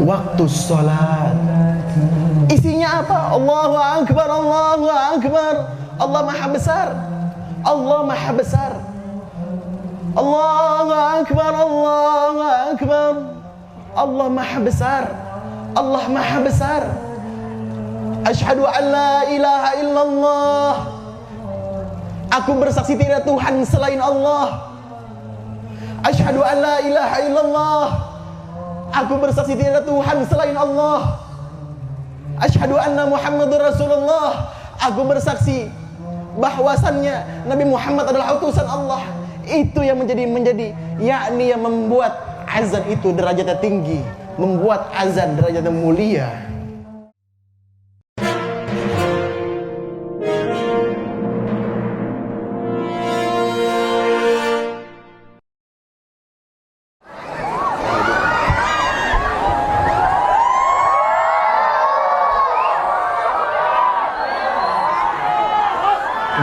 waktu sholat. Isinya apa? Allahu Akbar, Allahu Akbar. Allah Maha Besar. Allah Maha Besar. Allahu Akbar, Allahu Akbar. Allah Maha Besar. Allah Maha Besar. Asyhadu an la ilaha illallah. Aku bersaksi tidak Tuhan selain Allah. Asyhadu an la ilaha illallah. Aku bersaksi tidak Tuhan selain Allah. Asyhadu anna Muhammadur Rasulullah. Aku bersaksi bahwasannya Nabi Muhammad adalah utusan Allah. Itu yang menjadi yakni yang membuat azan itu derajatnya tinggi, membuat azan derajatnya mulia.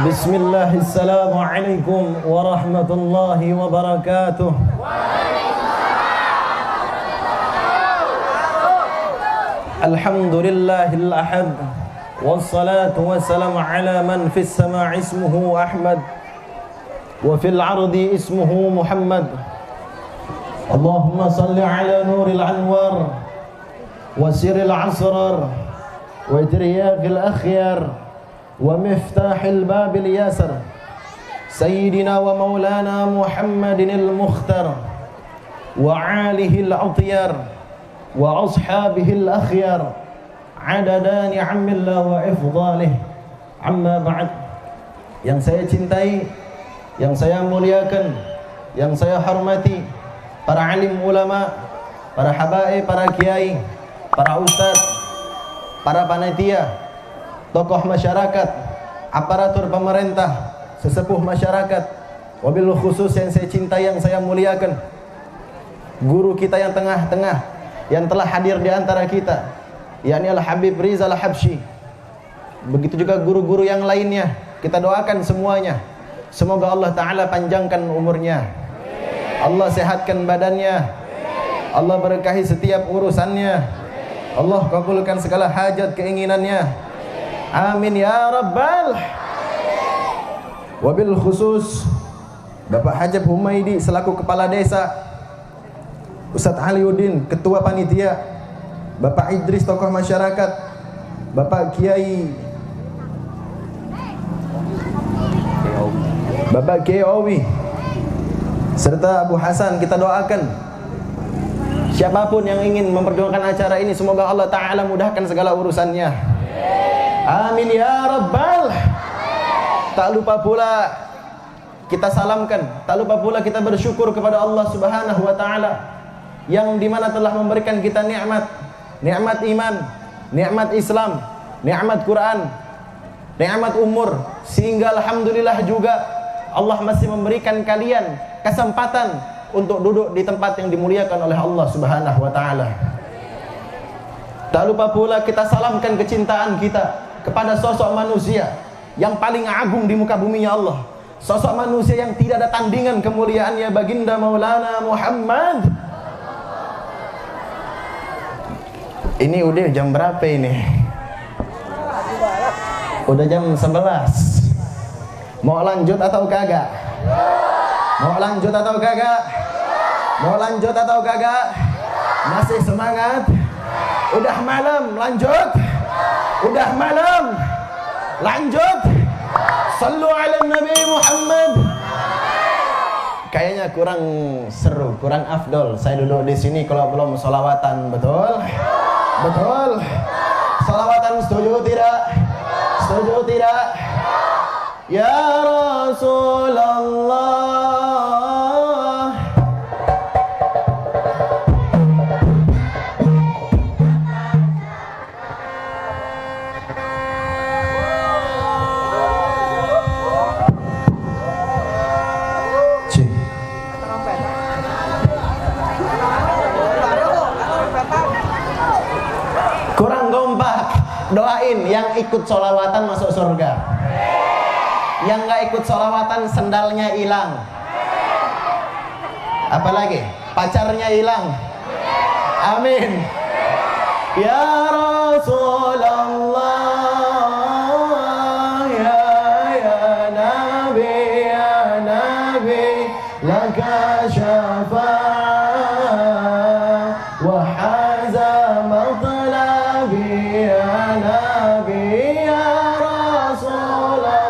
Bismillah, assalamualaikum warahmatullahi wabarakatuh. Alhamdulillahil ahad, wassalatu wassalamu ala man fis sama'i ismuhu Ahmad wa fil ardi ismuhu Muhammad. Allahumma salli ala nuril anwar wa siril asrar wa tiryaqil akhyar ومفتاح الباب الياسر سيدنا ومولانا محمد المختار وعاله الأطيار وأصحابه الأخيار عدد نعم الله وإفضاله. Amma ba'd. Yang saya cintai, yang saya muliakan, yang saya hormati, para alim ulama, para habaib, para kiai, para ustaz, para panitia, tokoh masyarakat, aparatur pemerintah, sesepuh masyarakat, wabil khusus yang saya cintai, yang saya muliakan, guru kita yang tengah-tengah, yang telah hadir di antara kita, yakni Al-Habib Rizal Habsyi. Begitu juga guru-guru yang lainnya, kita doakan semuanya. Semoga Allah Ta'ala panjangkan umurnya, Allah sehatkan badannya, Allah berkahi setiap urusannya, Allah kabulkan segala hajat keinginannya. Amin ya Rabbal. Wabil khusus Bapak Hajab Humaidi selaku Kepala Desa, Ustadz Aliuddin Ketua Panitia, Bapak Idris tokoh masyarakat, Bapak Kiai Bapak Kiai Owi serta Abu Hasan, kita doakan siapapun yang ingin memperjuangkan acara ini, semoga Allah Ta'ala mudahkan segala urusannya. Amin ya Rabbal. Tak lupa pula kita salamkan, tak lupa pula kita bersyukur kepada Allah Subhanahu wa Ta'ala yang dimana telah memberikan kita nikmat iman, nikmat Islam, nikmat Quran, nikmat umur, sehingga alhamdulillah juga Allah masih memberikan kalian kesempatan untuk duduk di tempat yang dimuliakan oleh Allah Subhanahu wa Ta'ala. Tak lupa pula kita salamkan kecintaan kita kepada sosok manusia yang paling agung di muka buminya Allah, sosok manusia yang tidak ada tandingan kemuliaannya, baginda Maulana Muhammad. Ini udah jam berapa ini? Udah jam 11. Mau lanjut atau kagak? Mau lanjut atau kagak? Mau lanjut atau kagak? Masih semangat? Udah malam, lanjut? Udah malam, lanjut. Sallu ala Nabi Muhammad. Kayaknya kurang seru, kurang afdol saya duduk di sini kalau belum sholawatan, betul? Betul. Sholawatan setuju tidak? Setuju tidak? Ya Rasulullah. Doain yang ikut sholawatan masuk surga, yang gak ikut sholawatan sendalnya hilang, apalagi pacarnya hilang. Amin. Ya Rasulullah, ya Nabi, laka syafa'ah wa haza matlabi ya Nabi, ya Rasulullah.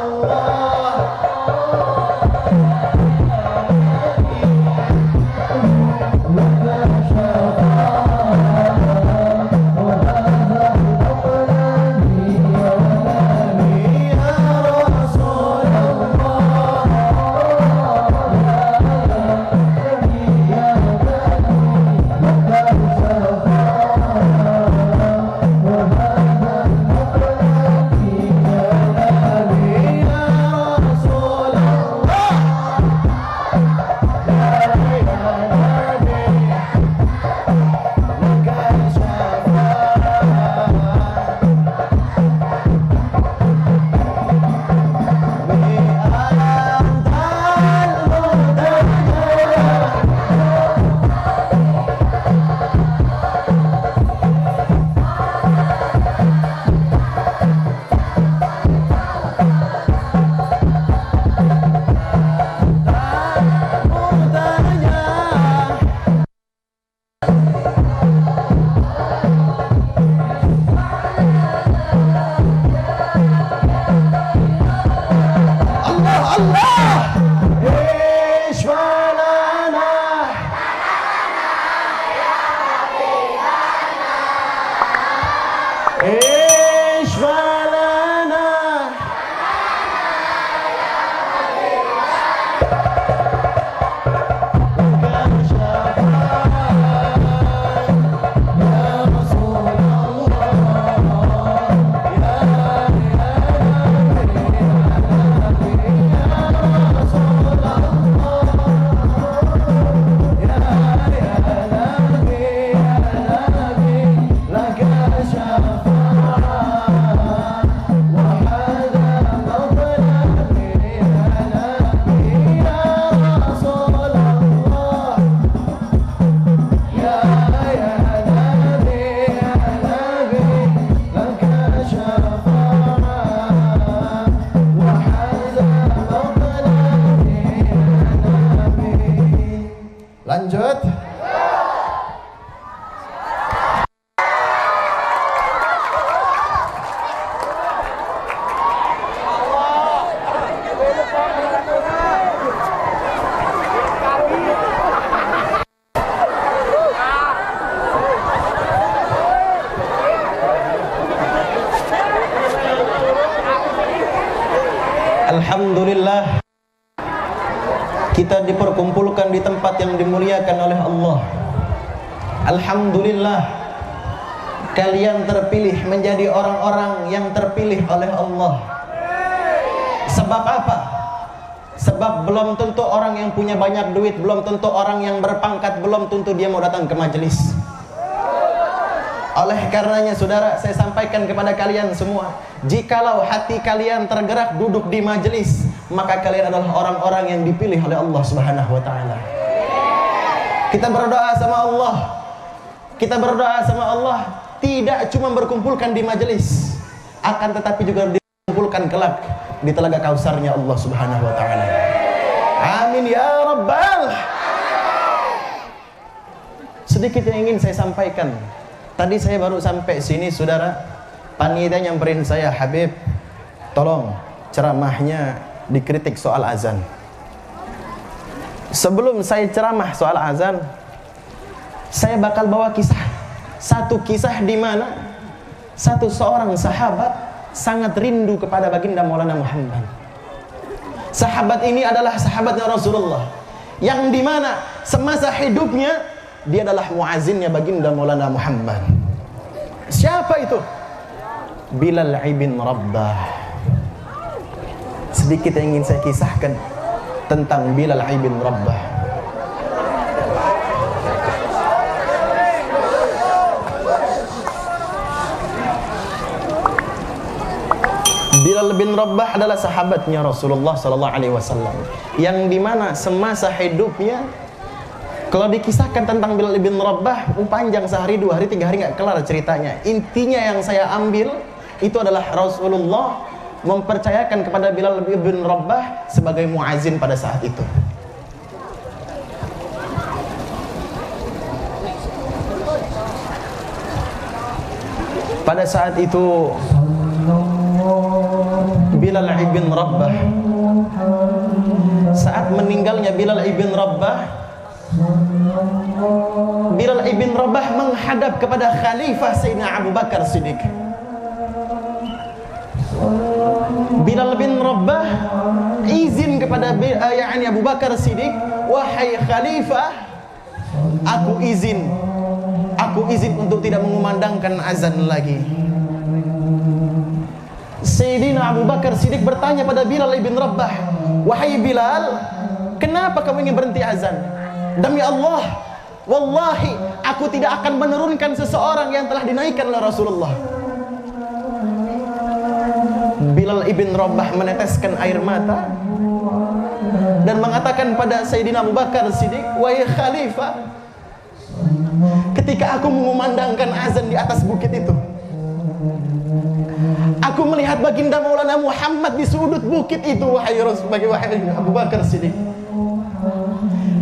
Lanjut. Alhamdulillah, kita diperkumpulkan di tempat yang dimuliakan oleh Allah. Alhamdulillah, kalian terpilih menjadi orang-orang yang terpilih oleh Allah. Sebab apa? Sebab belum tentu orang yang punya banyak duit, belum tentu orang yang berpangkat, belum tentu dia mau datang ke majelis. Oleh karenanya saudara, saya sampaikan kepada kalian semua, jikalau hati kalian tergerak duduk di majelis, maka kalian adalah orang-orang yang dipilih oleh Allah Subhanahu wa taala. Kita berdoa sama Allah. Kita berdoa sama Allah tidak cuma berkumpulkan di majelis, akan tetapi juga dikumpulkan kelak di telaga kausarnya Allah Subhanahu wa taala. Amin ya rabbal. Sedikit yang ingin saya sampaikan. Tadi saya baru sampai sini saudara, panitia nyamperin saya, Habib, tolong ceramahnya dikritik soal azan. Sebelum saya ceramah soal azan, saya bakal bawa kisah. Satu kisah di mana seorang sahabat sangat rindu kepada baginda Maulana Muhammad. Sahabat ini adalah sahabatnya Rasulullah, yang di mana semasa hidupnya dia adalah muazzinnya baginda Maulana Muhammad. Siapa itu? Bilal ibn Rabah. Sedikit yang ingin saya kisahkan tentang Bilal ibn Rabah. Bilal bin Rabah adalah sahabatnya Rasulullah sallallahu alaihi wasallam, yang dimana semasa hidupnya Kalau dikisahkan tentang Bilal bin Rabah, panjang, sehari, 2 hari, 3 hari nggak kelar ceritanya. Intinya yang saya ambil itu adalah Rasulullah mempercayakan kepada Bilal bin Rabah sebagai muazin pada saat itu. Pada saat itu Bilal ibn Rabah, saat meninggalnya Bilal ibn Rabah, Bilal ibn Rabah menghadap kepada Khalifah Sayyidina Abu Bakar Siddiq. Bilal bin Rabah izin kepada Abu Bakar Siddiq, wahai Khalifah, aku izin untuk tidak mengumandangkan azan lagi. Sayyidina Abu Bakar Siddiq bertanya pada Bilal bin Rabah, wahai Bilal, kenapa kamu ingin berhenti azan? Demi Allah, wallahi, aku tidak akan menurunkan seseorang yang telah dinaikkan oleh Rasulullah. Bilal ibn Rabah meneteskan air mata dan mengatakan pada Sayyidina Abu Bakar Siddiq, wahai Khalifah, ketika aku mengumandangkan azan di atas bukit itu, aku melihat baginda Maulana Muhammad di sudut bukit itu, wahai Abu Bakar Siddiq.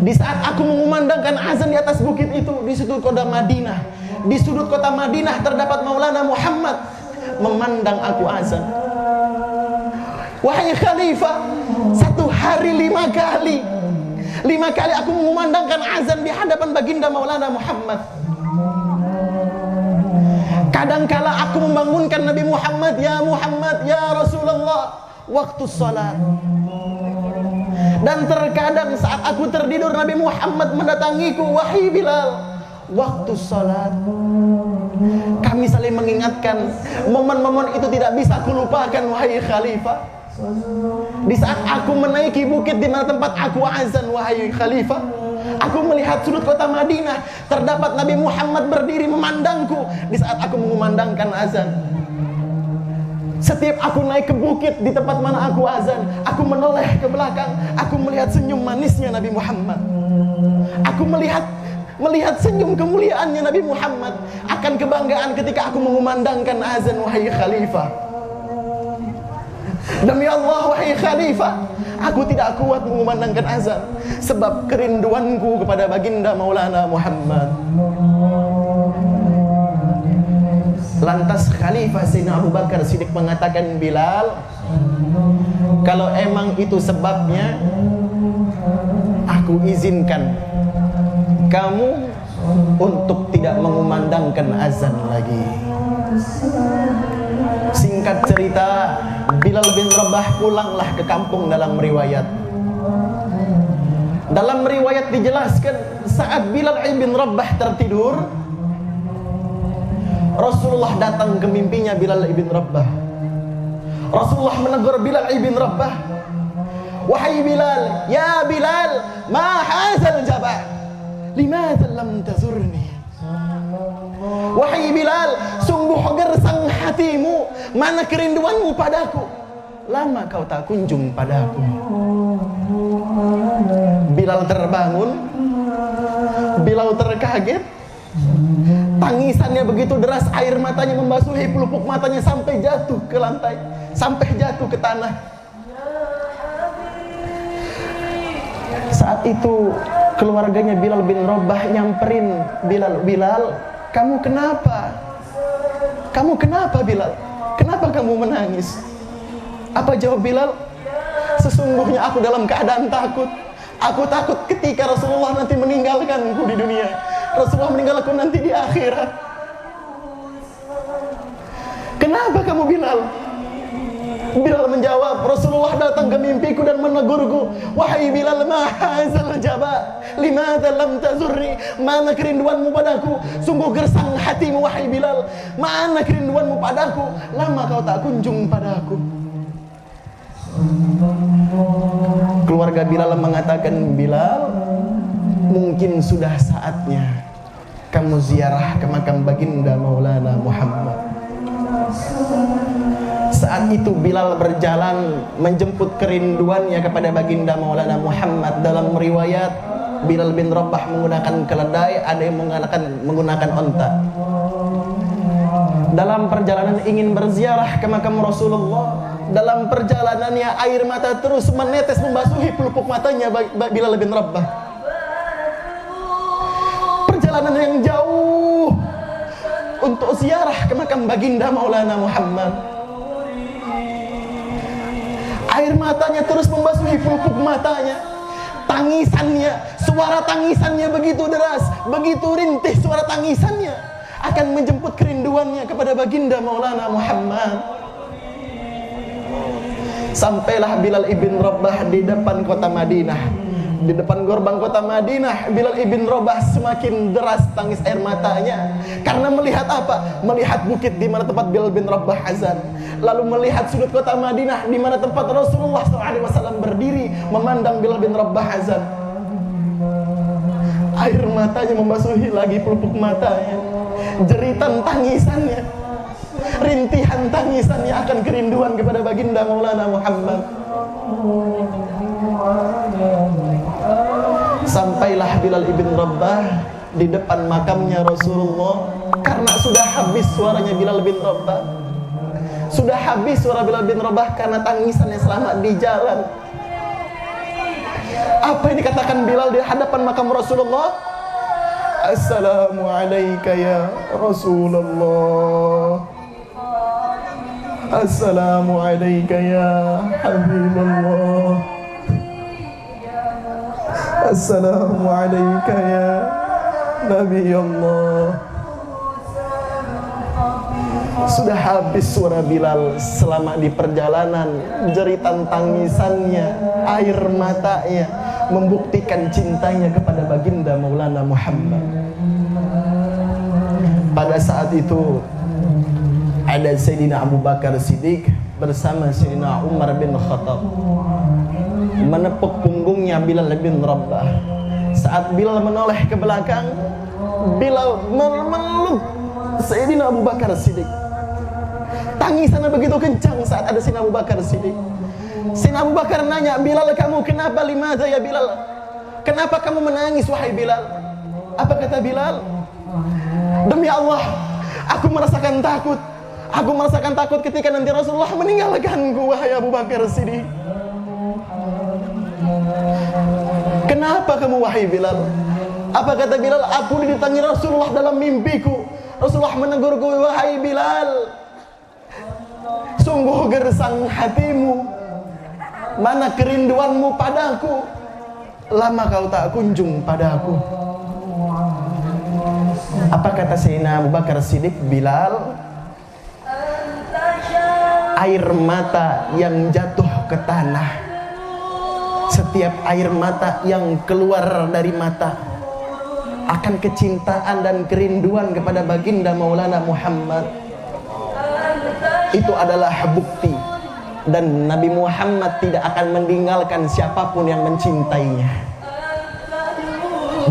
Di saat aku mengumandangkan azan di atas bukit itu, di sudut kota Madinah, di sudut kota Madinah terdapat Maulana Muhammad memandang aku azan. Wahai Khalifah, 1 hari 5 kali aku mengumandangkan azan di hadapan baginda Maulana Muhammad. Kadangkala aku membangunkan Nabi Muhammad, ya Rasulullah, waktu salat. Dan terkadang saat aku tertidur, Nabi Muhammad mendatangiku, wahai Bilal, waktu salat. Kami saling mengingatkan, momen-momen itu tidak bisa aku lupakan, wahai Khalifah. Di saat aku menaiki bukit di mana tempat aku azan, wahai Khalifah, aku melihat sudut kota Madinah, terdapat Nabi Muhammad berdiri memandangku di saat aku mengumandangkan azan. Setiap aku naik ke bukit di tempat mana aku azan, aku menoleh ke belakang, aku melihat senyum manisnya Nabi Muhammad. Aku melihat senyum kemuliaannya Nabi Muhammad, akan kebanggaan ketika aku mengumandangkan azan, wahai Khalifah. Demi Allah, wahai Khalifah, aku tidak kuat mengumandangkan azan sebab kerinduanku kepada baginda Maulana Muhammad. Lantas Khalifah Sayyidina Abu Bakar Siddiq mengatakan, Bilal, kalau emang itu sebabnya, aku izinkan kamu untuk tidak mengumandangkan azan lagi. Singkat cerita, Bilal bin Rabah pulanglah ke kampung. Dalam riwayat dijelaskan, saat Bilal bin Rabah tertidur, Rasulullah datang ke mimpinya Bilal bin Rabah. Rasulullah menegur Bilal bin Rabah, wahai Bilal, ya Bilal, ma hadzal jaba', limadza lam tazurni? Wahai Bilal, sungguh gersang hatimu, mana kerinduanmu padaku, lama kau tak kunjung padaku. Bilal terbangun, Bilal terkaget, tangisannya begitu deras, air matanya membasuhi pelupuk matanya sampai jatuh ke lantai, sampai jatuh ke tanah. Saat itu keluarganya Bilal bin Rabah nyamperin Bilal, Bilal, kamu kenapa? Kamu kenapa Bilal? Kenapa kamu menangis? Apa jawab Bilal? Sesungguhnya aku dalam keadaan takut. Aku takut ketika Rasulullah nanti meninggalkanku di dunia, Rasulullah meninggalkanku nanti di akhirat. Kenapa kamu Bilal? Bilal menjawab, Rasulullah datang ke mimpiku dan menegurku, wahai Bilal, ma hadzal jaba', limadza lam tazurni? Mana kerinduanmu padaku? Sungguh gersang hatimu wahai Bilal, mana kerinduanmu padaku? Lama kau tak kunjung padaku. Keluarga Bilal mengatakan, Bilal, mungkin sudah saatnya kamu ziarah ke makam baginda Maulana Muhammad. Saat itu Bilal berjalan menjemput kerinduannya kepada baginda Maulana Muhammad. Dalam riwayat Bilal bin Rabah menggunakan keledai, ada yang menggunakan onta. Dalam perjalanan ingin berziarah ke makam Rasulullah, dalam perjalanannya air mata terus menetes membasuhi pelupuk matanya Bilal bin Rabah. Perjalanan yang jauh untuk ziarah ke makam baginda Maulana Muhammad. Air matanya terus membasuhi pelupuk matanya. Tangisannya, suara tangisannya begitu deras, begitu rintih suara tangisannya akan menjemput kerinduannya kepada baginda Maulana Muhammad. Sampailah Bilal ibn Rabah di depan kota Madinah. Di depan gerbang kota Madinah, Bilal ibn Rabah semakin deras tangis air matanya. Karena melihat apa? Melihat bukit di mana tempat Bilal bin Rabah azan. Lalu melihat sudut kota Madinah di mana tempat Rasulullah SAW berdiri memandang Bilal bin Rabah azan. Air matanya membasuhi lagi pelupuk matanya. Jeritan tangisannya, rintihan tangisannya akan kerinduan kepada baginda Maulana Muhammad. Sampailah Bilal ibn Rabah di depan makamnya Rasulullah. Karena sudah habis suaranya Bilal bin Rabah, sudah habis suara Bilal bin Rabah karena tangisannya selama di jalan. Apa yang dikatakan Bilal di hadapan makam Rasulullah? Assalamu alayka ya Rasulullah, assalamu alayka ya Habibullah, assalamu alayka ya Nabi Allah. Sudah habis suara Bilal selama di perjalanan. Jeritan tangisannya, air matanya membuktikan cintanya kepada baginda Maulana Muhammad. Pada saat itu ada Sayyidina Abu Bakar Siddiq bersama Sayyidina Umar bin Khattab menepuk punggungnya Bilal bin Rabah. Saat Bilal menoleh ke belakang, Bilal memeluk Sayyidina Abu Bakar Siddiq. Tangisannya begitu kencang saat ada Sayyidina Abu Bakar Siddiq. Sayyidina Abu Bakar nanya, Bilal, kamu kenapa? Limadha ya Bilal? Kenapa kamu menangis wahai Bilal? Apa kata Bilal? Demi Allah, aku merasakan takut. Aku merasakan takut ketika nanti Rasulullah meninggalkanku wahai Abu Bakar Siddiq. Kenapa kamu wahai Bilal? Apa kata Bilal? Aku didatangi Rasulullah dalam mimpiku. Rasulullah menegurku, wahai Bilal, sungguh gersang hatimu, mana kerinduanmu padaku, lama kau tak kunjung padaku. Apa kata Sayyidina Abu Bakar Siddiq? Bilal, air mata yang jatuh ke tanah, setiap air mata yang keluar dari mata akan kecintaan dan kerinduan kepada baginda Maulana Muhammad. Itu adalah bukti, dan Nabi Muhammad tidak akan meninggalkan siapapun yang mencintainya.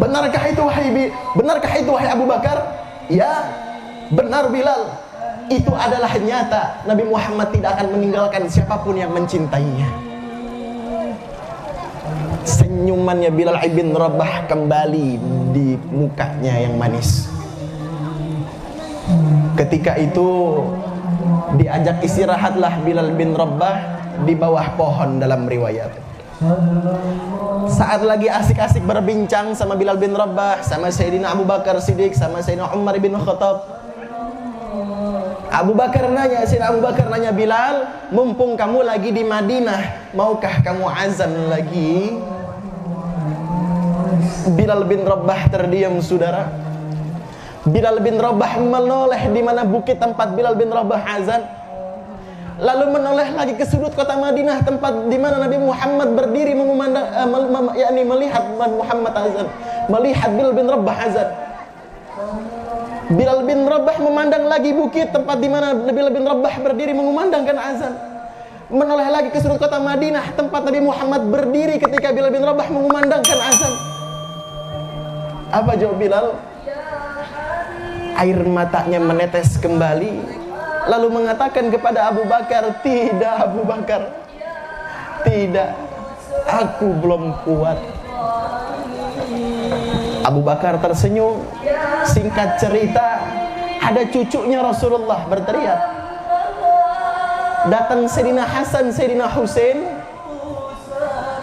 Benarkah itu wahai Abu Bakar? Ya, benar Bilal. Itu adalah nyata. Nabi Muhammad tidak akan meninggalkan siapapun yang mencintainya. Senyumannya Bilal ibn Rabah kembali di mukanya yang manis. Ketika itu diajak istirahatlah Bilal bin Rabah di bawah pohon dalam riwayat. Saat lagi asik-asik berbincang sama Bilal bin Rabah, sama Sayyidina Abu Bakar Siddiq, sama Sayyidina Umar bin Khattab, Sayyidina Abu Bakar nanya, Bilal, mumpung kamu lagi di Madinah, maukah kamu azan lagi? Bilal bin Rabah terdiam, saudara. Bilal bin Rabah menoleh di mana bukit tempat Bilal bin Rabah azan. Lalu menoleh lagi ke sudut kota Madinah, tempat di mana Nabi Muhammad berdiri memandang, melihat Muhammad azan, melihat Bilal bin Rabah azan. Bilal bin Rabah memandang lagi bukit tempat di mana Bilal bin Rabah berdiri mengumandangkan azan. Menoleh lagi ke sudut kota Madinah, tempat Nabi Muhammad berdiri ketika Bilal bin Rabah mengumandangkan azan. Apa jawab Bilal? Air matanya menetes kembali, lalu mengatakan kepada Abu Bakar, tidak Abu Bakar, tidak, aku belum kuat. Abu Bakar tersenyum. Singkat cerita, ada cucunya Rasulullah berteriak. Datang Sayyidina Hasan, Sayyidina Husain,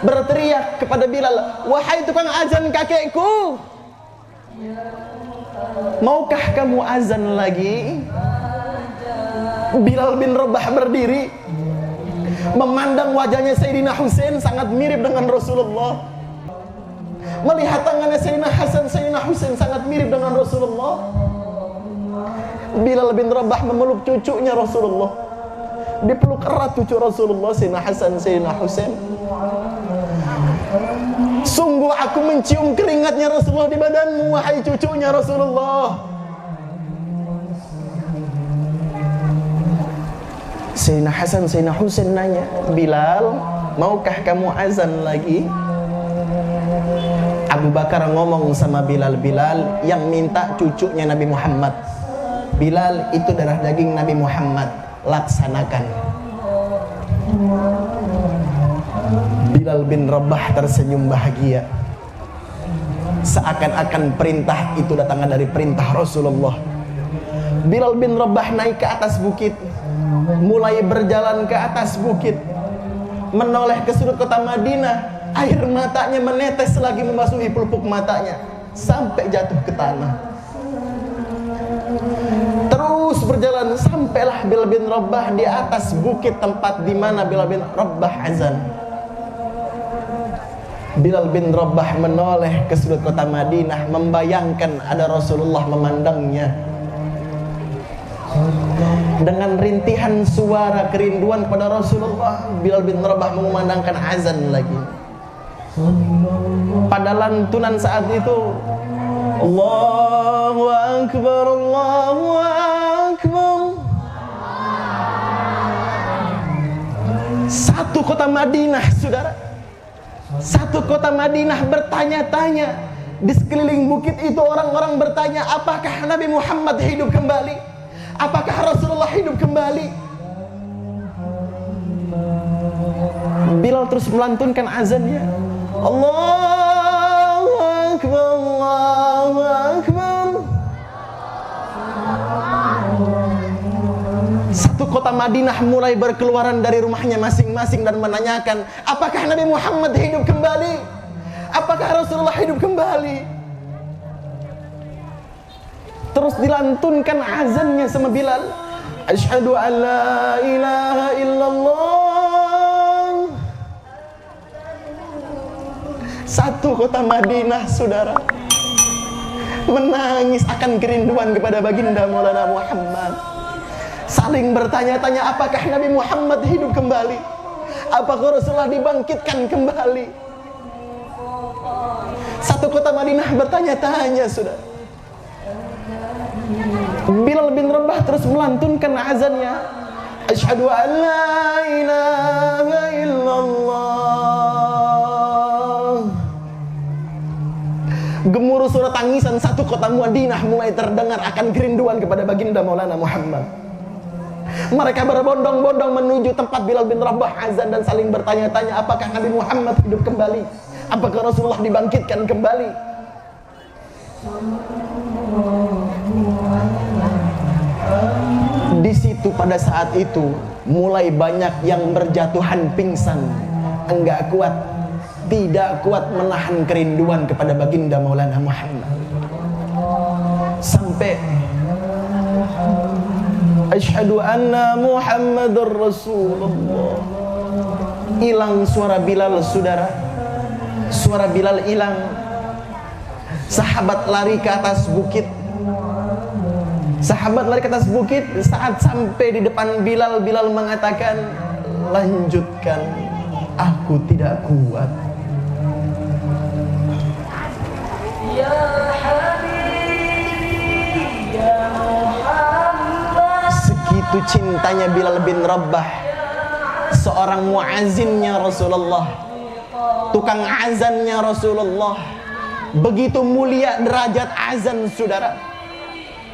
berteriak kepada Bilal, "Wahai tukang azan kakekku, maukah kamu azan lagi?" Bilal bin Rabah berdiri, memandang wajahnya Sayyidina Husain sangat mirip dengan Rasulullah. Melihat tangannya Sayyidina Hasan, Sayyidina Husain sangat mirip dengan Rasulullah. Bilal bin Rabah memeluk cucunya Rasulullah. Dipeluk erat cucu Rasulullah, Sayyidina Hasan, Sayyidina Husain. Sungguh aku mencium keringatnya Rasulullah di badanmu, wahai cucunya Rasulullah. Sayyidina Hasan, Sayyidina Husain nanya, "Bilal, maukah kamu azan lagi?" Abu Bakar ngomong sama Bilal, "Bilal, yang minta cucunya Nabi Muhammad. Bilal, itu darah daging Nabi Muhammad, laksanakan." Bilal bin Rabah tersenyum bahagia, seakan-akan perintah itu datangnya dari perintah Rasulullah. Bilal bin Rabah naik ke atas bukit, mulai berjalan ke atas bukit, menoleh ke sudut kota Madinah. Air matanya menetes lagi memasuki pelupuk matanya sampai jatuh ke tanah. Terus berjalan sampailah Bilal bin Rabah di atas bukit tempat di mana Bilal bin Rabah azan. Bilal bin Rabah menoleh ke sudut kota Madinah, membayangkan ada Rasulullah memandangnya. Dengan rintihan suara kerinduan pada Rasulullah, Bilal bin Rabah mengumandangkan azan lagi. Pada lantunan saat itu, Allahu Akbar, Allahu Akbar. Satu kota Madinah, saudara, satu kota Madinah bertanya-tanya. Di sekeliling bukit itu orang-orang bertanya, apakah Nabi Muhammad hidup kembali? Apakah Rasulullah hidup kembali? Bilal terus melantunkan azannya. Allahu Akbar, Allahu Akbar. Satu kota Madinah mulai berkeluaran dari rumahnya masing-masing dan menanyakan, apakah Nabi Muhammad hidup kembali? Apakah Rasulullah hidup kembali? Terus dilantunkan azannya sama Bilal. Asyhadu an la ilaha illallah. Satu kota Madinah, saudara, menangis akan kerinduan kepada baginda Maulana Muhammad. Saling bertanya-tanya, apakah Nabi Muhammad hidup kembali? Apakah Rasulullah dibangkitkan kembali? Satu kota Madinah bertanya-tanya, saudara. Bilal bin Rabah terus melantunkan azannya. Asyhadu an la ilaha illallah. Gemuruh suara tangisan satu kota Madinah mulai terdengar akan kerinduan kepada baginda Maulana Muhammad. Mereka berbondong-bondong menuju tempat Bilal bin Rabah azan dan saling bertanya-tanya, apakah Nabi Muhammad hidup kembali? Apakah Rasulullah dibangkitkan kembali? Di situ pada saat itu mulai banyak yang berjatuhan pingsan, enggak kuat, tidak kuat menahan kerinduan kepada baginda Maulana Muhammad. Sampai asyhadu anna Muhammadur Rasulullah. Hilang suara Bilal, saudara. Suara Bilal hilang. Sahabat lari ke atas bukit. Sahabat lari ke atas bukit. Saat sampai di depan Bilal, Bilal mengatakan, lanjutkan, aku tidak kuat. Ya Habib, ya Muhammad. Segitu cintanya Bilal bin Rabah, seorang muazzinnya Rasulullah, tukang azannya Rasulullah. Begitu mulia derajat azan, saudara.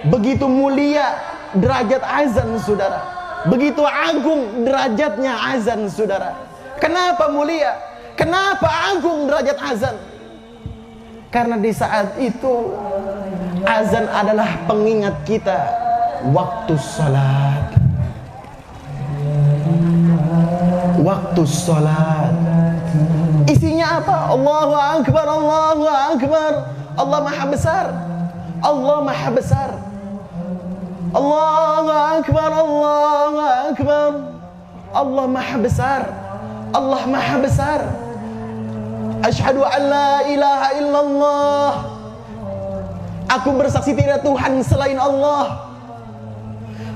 Begitu mulia derajat azan, saudara. Begitu agung derajatnya azan, saudara. Kenapa mulia? Kenapa agung derajat azan? Karena di saat itu azan adalah pengingat kita waktu salat. Waktu salat isinya apa? Allahu Akbar, Allahu Akbar. Allah Maha Besar, Allah Maha Besar. Allahu Akbar, Allahu Akbar. Allah Maha Besar, Allah Maha Besar. Asyhadu an la ilaha illallah. Aku bersaksi tidak Tuhan selain Allah.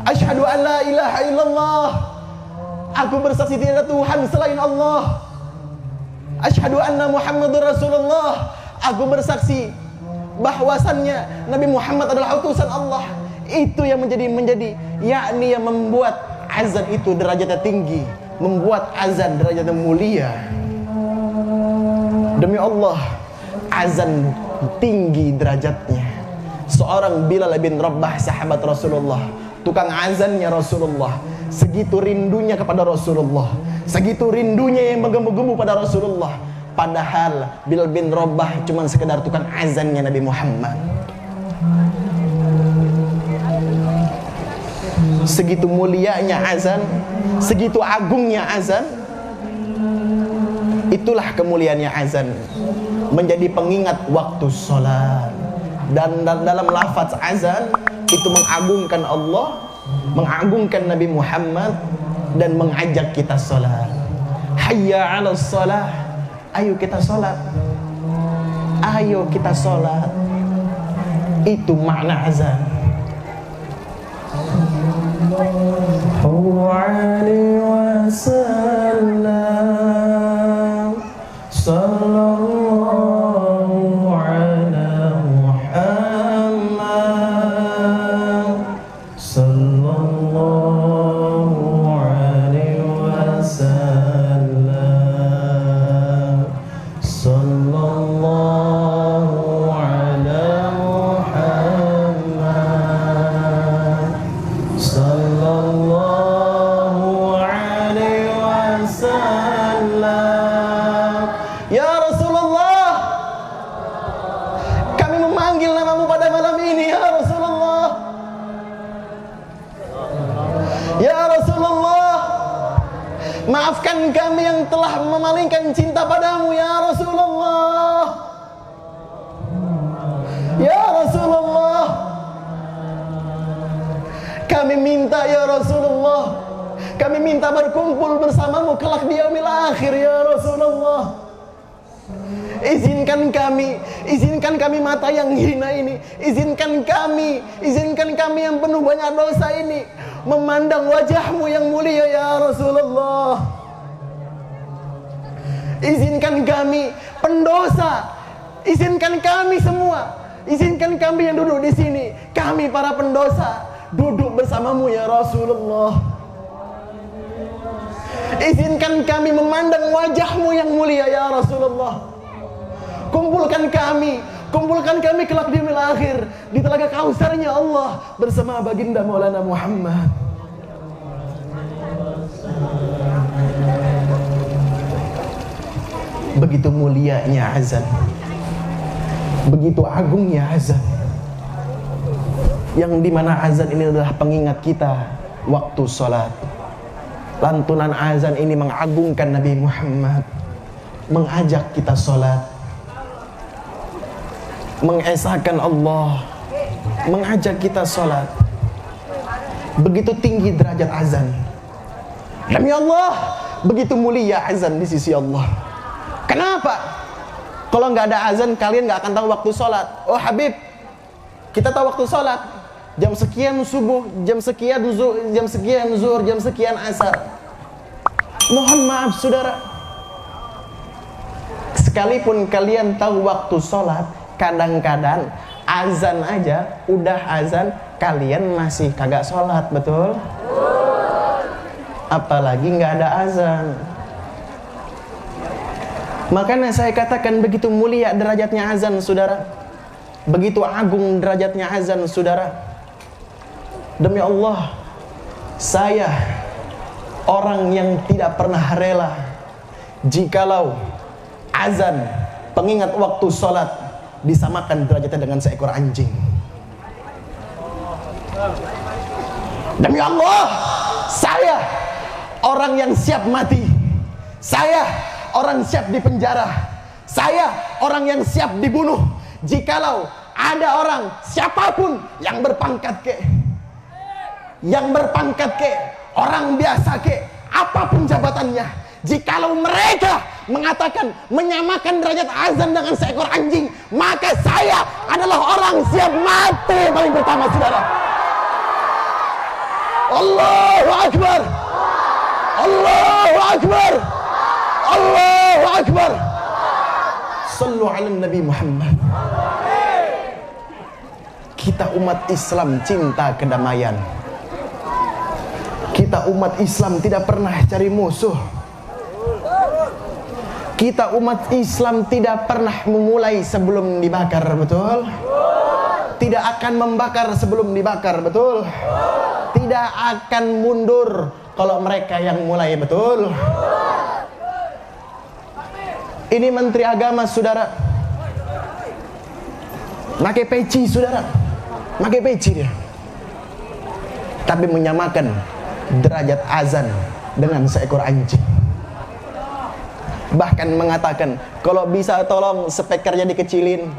Asyhadu an la ilaha illallah. Aku bersaksi tidak Tuhan selain Allah. Asyhadu anna Muhammadur Rasulullah. Aku bersaksi bahwasannya Nabi Muhammad adalah utusan Allah. Itu yang menjadi yakni yang membuat azan itu derajatnya tinggi, membuat azan derajatnya mulia. Demi Allah, azan tinggi derajatnya. Seorang Bilal bin Rabah, sahabat Rasulullah, tukang azannya Rasulullah, segitu rindunya kepada Rasulullah, segitu rindunya yang menggembu-gembu pada Rasulullah. Padahal Bilal bin Rabah cuma sekedar tukang azannya Nabi Muhammad. Segitu mulianya azan, segitu agungnya azan. Itulah kemuliaannya azan, menjadi pengingat waktu sholat. Dan dalam lafaz azan itu mengagungkan Allah, mengagungkan Nabi Muhammad, dan mengajak kita sholat. Hayya 'alas shalah, ayo kita sholat, ayo kita sholat. Itu makna azan. Sallallahu alaihi wasallam, sallallahu ala Muhammad, sallallahu alaihi wasallam, sallallahu ala Muhammad, sallallahu alaihi wasallam. Ya Rasulullah, kami memanggil namamu pada malam ini ya Rasulullah. Ya Rasulullah, maafkan kami yang telah memalingkan cinta padamu ya Rasulullah. Ya Rasulullah, kami minta ya Rasulullah, kami minta berkumpul bersamamu kelak di yaumil akhir ya Rasulullah. Izinkan kami mata yang hina ini, izinkan kami yang penuh banyak dosa ini memandang wajahmu yang mulia ya Rasulullah. Izinkan kami pendosa, izinkan kami semua, izinkan kami yang duduk di sini, kami para pendosa duduk bersamamu ya Rasulullah. Izinkan kami memandang wajahmu yang mulia ya Rasulullah. Kumpulkan kami kelak di yaumil akhir di telaga Kausarnya Allah bersama baginda Maulana Muhammad. Begitu mulianya azan, begitu agungnya azan, yang dimana azan ini adalah pengingat kita waktu sholat. Lantunan azan ini mengagungkan Nabi Muhammad, mengajak kita sholat, mengesahkan Allah, mengajak kita sholat. Begitu tinggi derajat azan. Demi Allah, begitu mulia azan di sisi Allah. Kenapa? Kalau nggak ada azan, kalian nggak akan tahu waktu sholat. Oh Habib, kita tahu waktu sholat. Jam sekian subuh, jam sekian zuhur, jam sekian asar. Mohon maaf saudara, sekalipun kalian tahu waktu sholat, kadang-kadang azan aja, udah azan, kalian masih kagak sholat, betul? Apalagi nggak ada azan. Makanya saya katakan begitu mulia derajatnya azan, saudara. Begitu agung derajatnya azan, saudara. Demi Allah, saya orang yang tidak pernah rela jikalau azan pengingat waktu sholat disamakan derajatnya dengan seekor anjing. Demi Allah, saya orang yang siap mati. Saya orang siap dipenjara. Saya orang yang siap dibunuh. Jikalau ada orang siapapun yang berpangkat orang biasa apapun jabatannya, jikalau mereka mengatakan menyamakan derajat azan dengan seekor anjing, maka saya adalah orang siap mati paling pertama, saudara. Allahu Akbar, Allahu Akbar, Allahu Akbar. Sallu ala Nabi Muhammad. Kita umat Islam cinta kedamaian. Kita umat Islam tidak pernah cari musuh. Kita umat Islam tidak pernah memulai sebelum dibakar, betul? Tidak akan membakar sebelum dibakar, betul? Tidak akan mundur kalau mereka yang mulai, betul? Ini Menteri Agama, saudara, pakai peci, saudara, pakai peci dia, tapi menyamakan derajat azan dengan seekor anjing. Bahkan mengatakan, kalau bisa tolong speakernya dikecilin.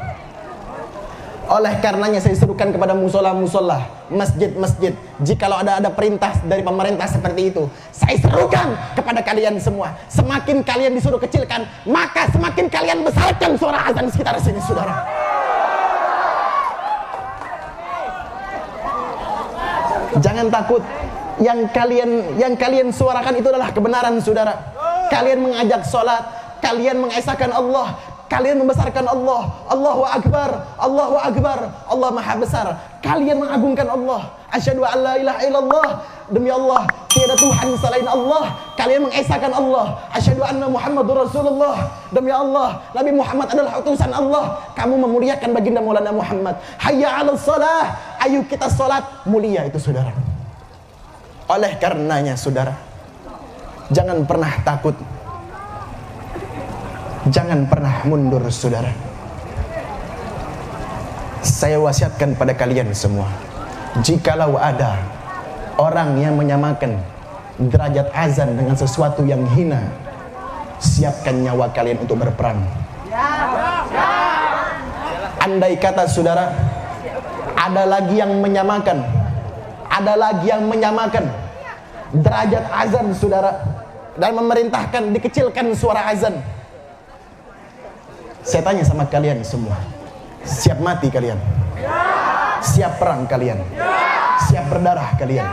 Oleh karenanya saya serukan kepada musola-musola, masjid-masjid, jikalau ada perintah dari pemerintah seperti itu, saya serukan kepada kalian semua, semakin kalian disuruh kecilkan, maka semakin kalian besarkan suara azan di sekitar sini, saudara. Jangan takut. Yang kalian suarakan itu adalah kebenaran, saudara. Kalian mengajak sholat, kalian mengesahkan Allah, kalian membesarkan Allah. Allahu Akbar, Allahu Akbar, Allah Maha Besar. Kalian mengagungkan Allah. Asyhadu an la ilaha illallah, demi Allah tiada Tuhan selain Allah. Kalian mengesahkan Allah. Asyhadu anna Muhammadur Rasulullah, demi Allah Nabi Muhammad adalah utusan Allah. Kamu memuliakan baginda Maulana Muhammad. Hayya 'alas shalah, ayo kita sholat. Mulia itu, saudara. Oleh karenanya, saudara, jangan pernah takut, jangan pernah mundur, saudara. Saya wasiatkan pada kalian semua, jikalau ada orang yang menyamakan derajat azan dengan sesuatu yang hina, siapkan nyawa kalian untuk berperang. Andai kata, saudara, ada lagi yang menyamakan, derajat azan, saudara, dan memerintahkan dikecilkan suara azan, saya tanya sama kalian semua, siap mati kalian? Siap perang kalian? Siap berdarah kalian?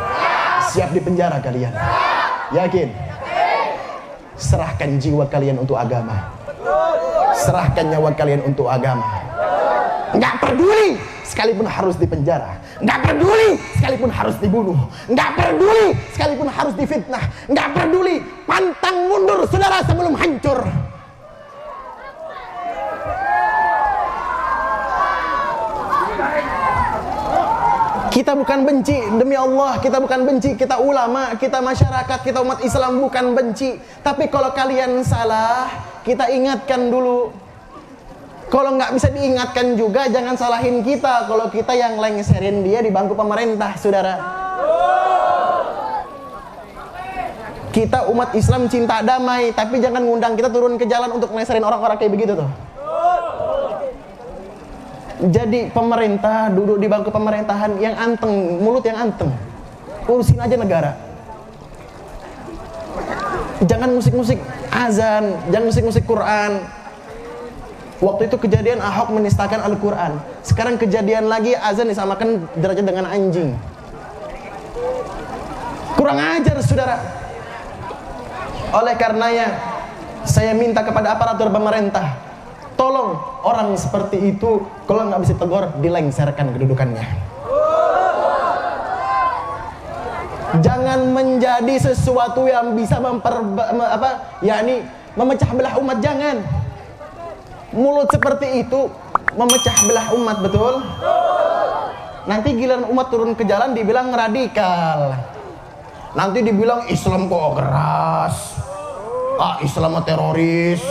Siap dipenjara kalian? Yakin? Serahkan jiwa kalian untuk agama, serahkan nyawa kalian untuk agama. Nggak peduli sekalipun harus dipenjara, nggak peduli sekalipun harus dibunuh, nggak peduli sekalipun harus difitnah, nggak peduli, pantang mundur, saudara, sebelum hancur. Kita bukan benci, demi Allah, kita bukan benci. Kita ulama, kita masyarakat, kita umat Islam bukan benci. Tapi kalau kalian salah, kita ingatkan dulu. Kalau nggak bisa diingatkan juga, jangan salahin kita kalau kita yang lengserin dia di bangku pemerintah, saudara. Kita umat Islam cinta damai, tapi jangan ngundang kita turun ke jalan untuk lengserin orang-orang kayak begitu tuh. Jadi pemerintah duduk di bangku pemerintahan yang anteng, mulut yang anteng, urusin aja negara. Jangan musik-musik azan, jangan musik-musik Quran. Waktu itu kejadian Ahok menistakan Al-Quran. Sekarang kejadian lagi azan disamakan derajat dengan anjing. Kurang ajar, saudara. Oleh karenanya, saya minta kepada aparatur pemerintah, tolong orang seperti itu kalau nggak bisa tegur, dilengserkan kedudukannya. Jangan menjadi sesuatu yang bisa memecah belah umat, jangan. Mulut seperti itu memecah belah umat, betul? Nanti giliran umat turun ke jalan dibilang radikal. Nanti dibilang Islam kok keras. Islam teroris.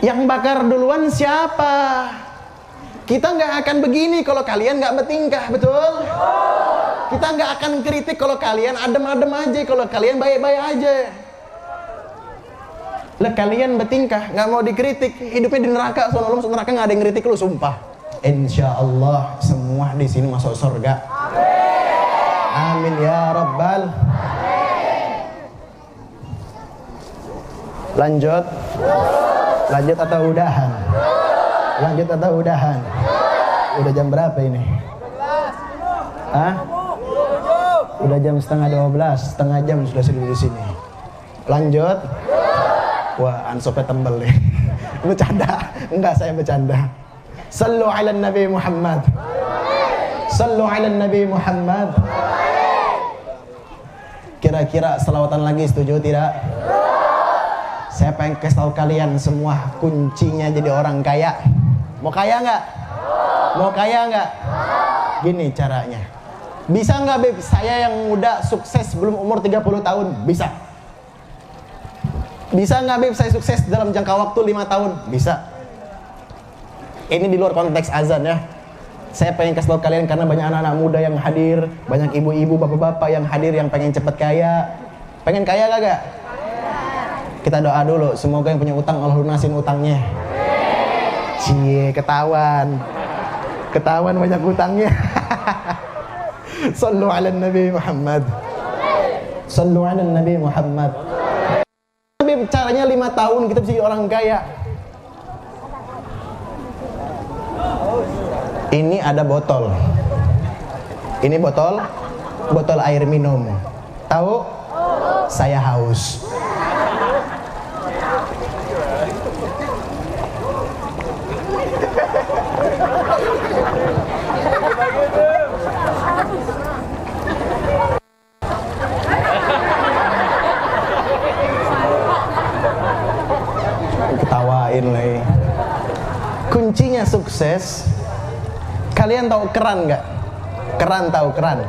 Yang bakar duluan siapa? Kita nggak akan begini kalau kalian nggak bertingkah, betul? Kita nggak akan kritik kalau kalian adem-adem aja, kalau kalian baik-baik aja. Lah kalian bertingkah, nggak mau dikritik, hidupnya di neraka, soalnya lu masuk neraka nggak ada yang kritik lu, sumpah. Insya Allah semua di sini masuk surga. Amin ya rabbal. Lanjut atau udahan? Lanjut atau udahan? Udah jam berapa ini? Hah? Udah jam setengah 12, setengah jam sudah di sini. Lanjut. Wah, ansopnya tembel nih. Bercanda? Enggak, saya bercanda. Sallu ala Nabi Muhammad. Sallu ala Nabi Muhammad. Kira-kira selawatan lagi, setuju tidak? Saya pengen kasih tahu kalian semua kuncinya jadi orang kaya. Mau kaya nggak? Mau kaya nggak? Gini caranya. Bisa nggak, Beb? Saya yang muda sukses belum umur 30 tahun. Bisa. Bisa nggak, Beb? Saya sukses dalam jangka waktu 5 tahun. Bisa. Ini di luar konteks azan ya. Saya pengen kasih tahu kalian karena banyak anak-anak muda yang hadir, banyak ibu-ibu, bapak-bapak yang hadir yang pengen cepet kaya. Pengen kaya kagak? Kita doa dulu, semoga yang punya utang Allah lunasin utangnya. Cie, ketahuan banyak utangnya. Sallu ala Nabi Muhammad. Sallu ala Nabi Muhammad. Caranya 5 tahun kita bisa jadi orang kaya. Ini ada botol. Ini botol air minum. Tahu? Saya haus. Ketawain lagi. Kuncinya sukses. Kalian tahu keran nggak? Keran, tahu keran?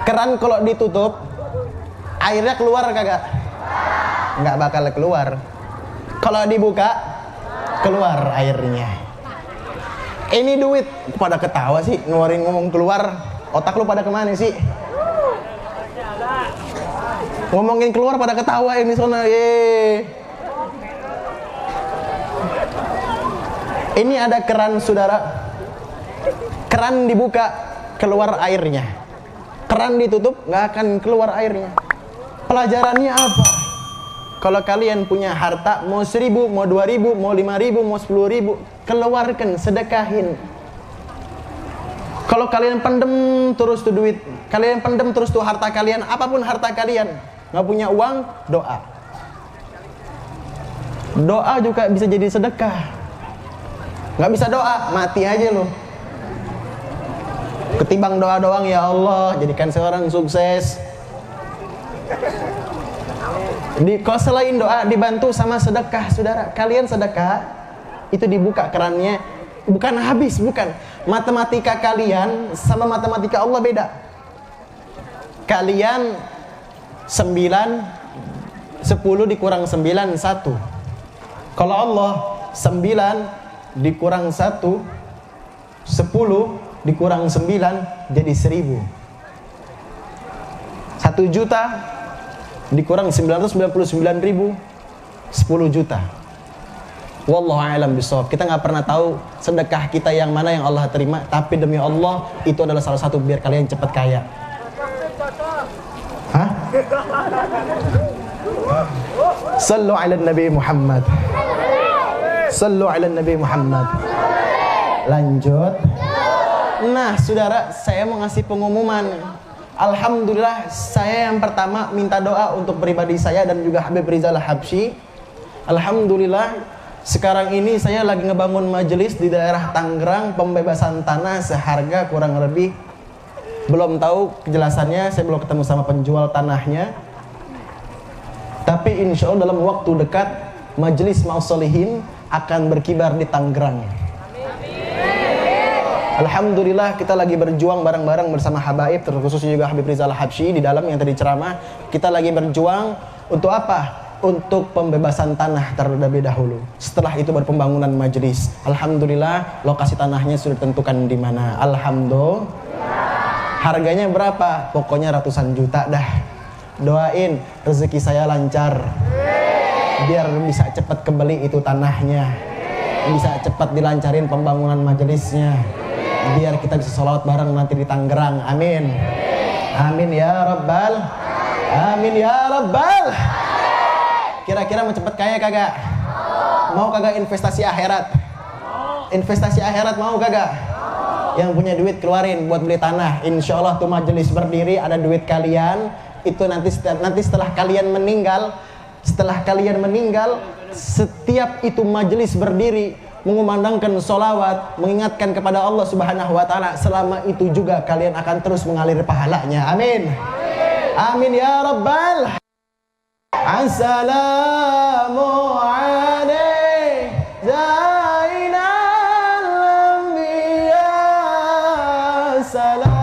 Keran kalau ditutup, airnya keluar kagak? Nggak bakal keluar. Kalau dibuka, keluar airnya. Ini duit. Pada ketawa sih, ngeluarin ngomong keluar. Otak lu pada kemana sih? Ngomongin keluar pada ketawa ini sono. Ini ada keran, saudara. Keran dibuka, keluar airnya. Keran ditutup, nggak akan keluar airnya. Pelajarannya apa? Kalau kalian punya harta, mau 1.000, mau 2.000, mau 5.000, mau 10.000, keluarkan, sedekahin. Kalau kalian pendem terus tuh duit, kalian pendem terus tuh harta kalian, apapun harta kalian, nggak punya uang, doa. Doa juga bisa jadi sedekah. Nggak bisa doa, mati aja lo. Ketimbang doa doang, ya Allah jadikan seorang sukses. Kalau selain doa dibantu sama sedekah, saudara. Kalian sedekah itu dibuka kerannya, bukan habis, bukan. Matematika kalian sama matematika Allah beda. Kalian 9, 10 dikurang 9, 1. Kalau Allah 9 dikurang 1, 10 dikurang 9 jadi 1.000. 1 juta dikurang 999.000, 10 juta. Wallahu a'lam bishawab. Kita nggak pernah tahu sedekah kita yang mana yang Allah terima, tapi demi Allah itu adalah salah satu biar kalian cepat kaya. Hah? Sallu ala Nabi Muhammad. Sallu ala Nabi Muhammad. Lanjut. Nah, saudara, saya mau ngasih pengumuman. Alhamdulillah, saya yang pertama minta doa untuk pribadi saya dan juga Habib Rizal Habsyi. Alhamdulillah, sekarang ini saya lagi ngebangun majelis di daerah Tangerang, pembebasan tanah seharga kurang lebih, belum tahu kejelasannya, saya belum ketemu sama penjual tanahnya. Tapi insya Allah dalam waktu dekat majelis Mausholihin akan berkibar di Tangerang. Alhamdulillah, kita lagi berjuang bareng-bareng bersama habaib, terkhusus juga Habib Rizal Habsyi di dalam yang tadi ceramah. Kita lagi berjuang untuk apa? untuk pembebasan tanah terlebih dahulu. Setelah itu baru pembangunan majelis. Alhamdulillah lokasi tanahnya sudah ditentukan di mana. Alhamdulillah. Harganya berapa? Pokoknya ratusan juta dah. Doain rezeki saya lancar. Biar bisa cepat kebeli itu tanahnya. Bisa cepat dilancarin pembangunan majelisnya. Biar kita bisa sholawat bareng nanti di Tangerang. Amin. Amin ya Rabbal. Amin ya Rabbal. Kira-kira mau cepet kaya kagak? Mau kagak investasi akhirat? Investasi akhirat mau kagak? Yang punya duit keluarin buat beli tanah. Insya Allah tuh majelis berdiri ada duit kalian. Itu nanti setelah kalian meninggal, setiap itu majelis berdiri mengumandangkan sholawat, mengingatkan kepada Allah Subhanahu Wa Taala. Selama itu juga kalian akan terus mengalir pahalanya. Amin. Amin ya Rabbal. Assalamu alaikum Zainal Anbiya. Assalamu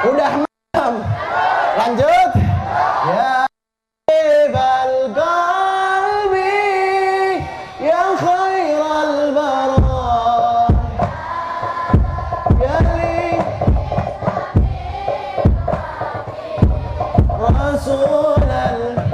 Udah malam. Lanjut. Ya ibal qalbi ya khairal barah ya li rasulal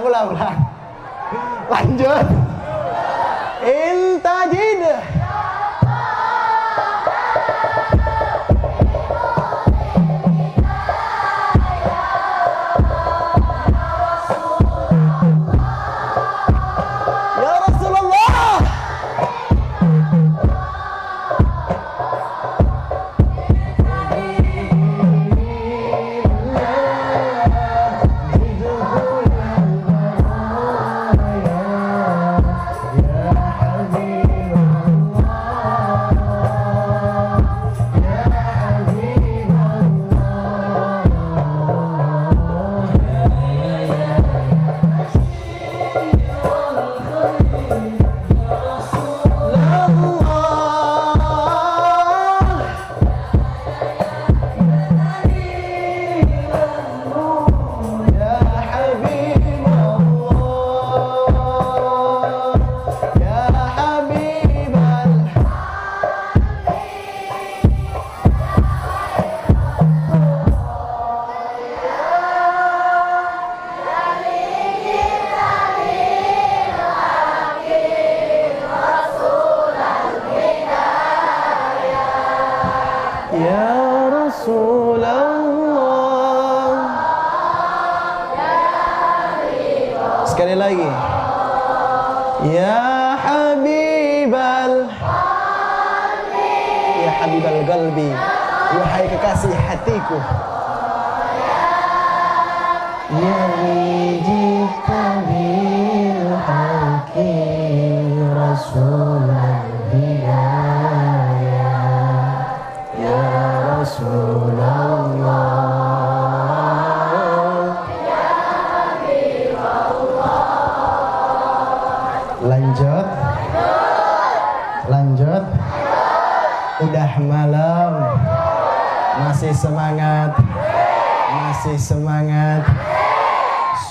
ulang. Lanjut. Intajid. Ya Rasulullah. Ya Rasulullah. Sekali lagi. Ya Habibal. Ya Habibal Qalbi. Wahai kekasih hatiku. Ya jika bil haqi Rasulullah. Rasulullah. Ya Habibullah. Lanjut. Lanjut. Udah malam. Masih semangat. Masih semangat.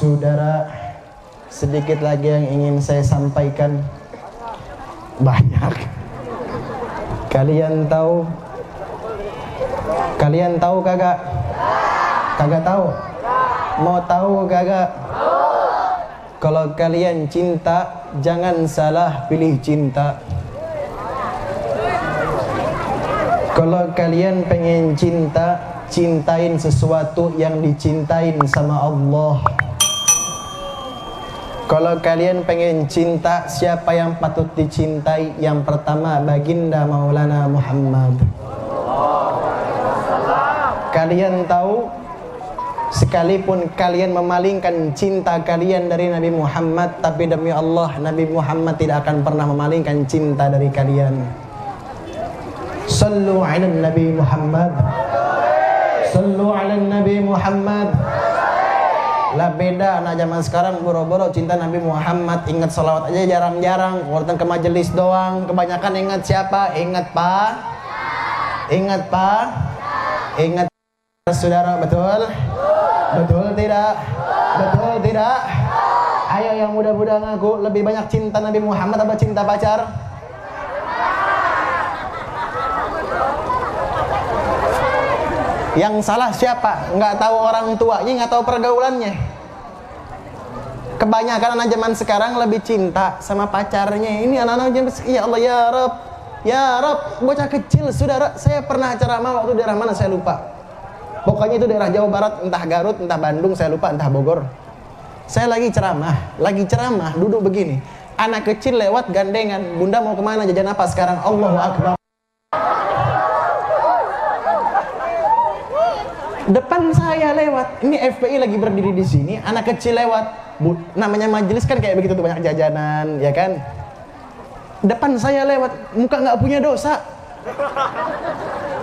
Saudara, sedikit lagi yang ingin saya sampaikan. Banyak. Kalian tahu kagak? Kagak tahu? Mau tahu kagak? Kalau kalian cinta, jangan salah pilih cinta. Kalau kalian pengen cinta, cintain sesuatu yang dicintain sama Allah. Kalau kalian pengen cinta, siapa yang patut dicintai? Yang pertama, baginda Maulana Muhammad. Kalian tahu, sekalipun kalian memalingkan cinta kalian dari Nabi Muhammad, tapi demi Allah, Nabi Muhammad tidak akan pernah memalingkan cinta dari kalian. Sallu ala Nabi Muhammad. Sallu ala Nabi Muhammad. Lah beda anak zaman sekarang, boro-boro cinta Nabi Muhammad, ingat salawat aja jarang-jarang, datang ke majelis doang. Kebanyakan ingat siapa? Ingat Pak? Ingat Pak? Ingat saudara, betul? Betul tidak? Betul tidak? Ayo yang muda-muda ngaku, lebih banyak cinta Nabi Muhammad apa cinta pacar? Yang salah siapa? Nggak tahu orang tuanya, nggak tahu pergaulannya. Kebanyakan anak zaman sekarang lebih cinta sama pacarnya. Ini anak-anak zaman, ya Allah ya Rabb, ya Rabb, bocah kecil saudara. Saya pernah ceramah waktu daerah mana saya lupa. Pokoknya itu daerah Jawa Barat, entah Garut, entah Bandung, saya lupa, entah Bogor. Saya lagi ceramah, duduk begini. Anak kecil lewat gandengan, bunda mau kemana, jajan apa sekarang? Allahu Akbar. Depan saya lewat, ini FPI lagi berdiri di sini, anak kecil lewat. Namanya majelis kan kayak begitu tuh, banyak jajanan, ya kan? Depan saya lewat, muka nggak punya dosa.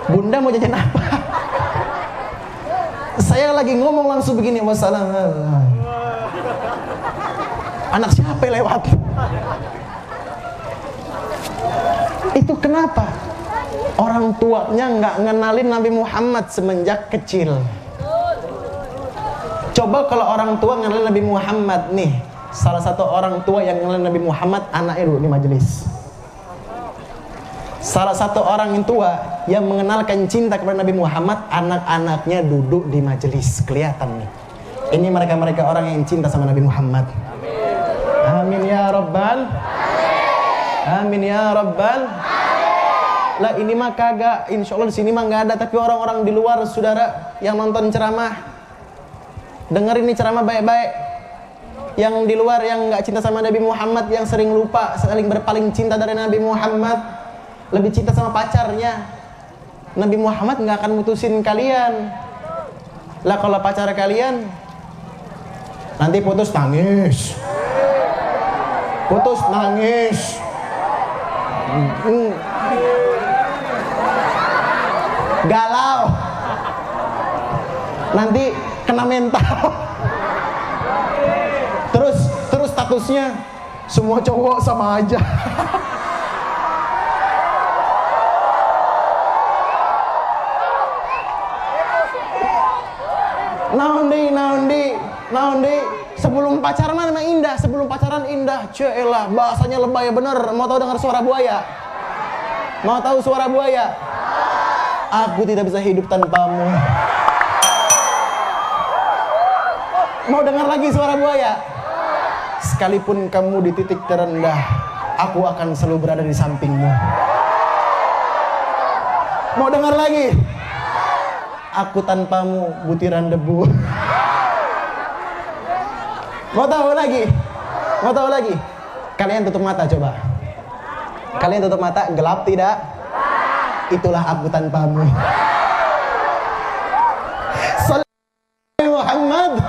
Bunda mau jajan apa? Saya lagi ngomong langsung begini, wassalamualaikum. Anak siapa yang lewat? Itu kenapa? Orang tuanya nggak ngenalin Nabi Muhammad semenjak kecil. Coba kalau orang tua ngenalin Nabi Muhammad nih, salah satu orang tua yang ngenalin Nabi Muhammad, anaknya dulu di majelis. Salah satu orang yang tua yang mengenalkan cinta kepada Nabi Muhammad, anak-anaknya duduk di majelis, kelihatan nih. Ini mereka-mereka orang yang cinta sama Nabi Muhammad. Amin ya Rabbal. Amin ya Rabbal. Lah ini mah kagak, insya Allah di sini mah nggak ada, tapi orang-orang di luar saudara yang nonton ceramah, dengerin nih ceramah baik-baik. Yang di luar yang nggak cinta sama Nabi Muhammad, yang sering lupa, saling berpaling cinta dari Nabi Muhammad, lebih cinta sama pacarnya. Nabi Muhammad nggak akan mutusin kalian. Lah kalau pacar kalian nanti putus nangis, putus nangis. Galau, nanti kena mental. Terus statusnya semua cowok sama aja. Naon di sebelum pacaran memang indah, sebelum pacaran indah. Ceelah, bahasanya lebay bener. Mau tahu dengar suara buaya? Mau tahu suara buaya? Aku tidak bisa hidup tanpamu. Mau dengar lagi suara buaya? Sekalipun kamu di titik terendah, aku akan selalu berada di sampingmu. Mau dengar lagi? Aku tanpamu butiran debu. Mau tahu lagi? Mau tahu lagi? Kalian tutup mata coba. Kalian tutup mata, gelap tidak? Itulah aku tanpamu. Sallu Muhammad.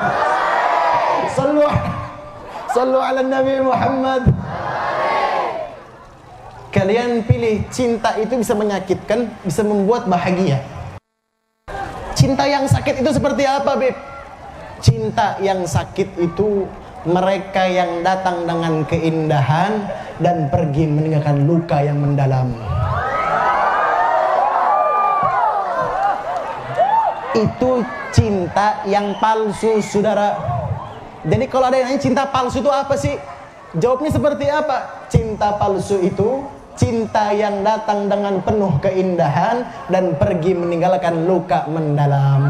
Sallu ala Nabi Muhammad. Kalian pilih, cinta itu bisa menyakitkan, bisa membuat bahagia. Cinta yang sakit itu seperti apa, Beb? Cinta yang sakit itu mereka yang datang dengan keindahan dan pergi meninggalkan luka yang mendalam. Itu cinta yang palsu, saudara. Jadi kalau ada yang nanya cinta palsu itu apa sih? Jawabnya seperti apa? Cinta palsu itu cinta yang datang dengan penuh keindahan dan pergi meninggalkan luka mendalam.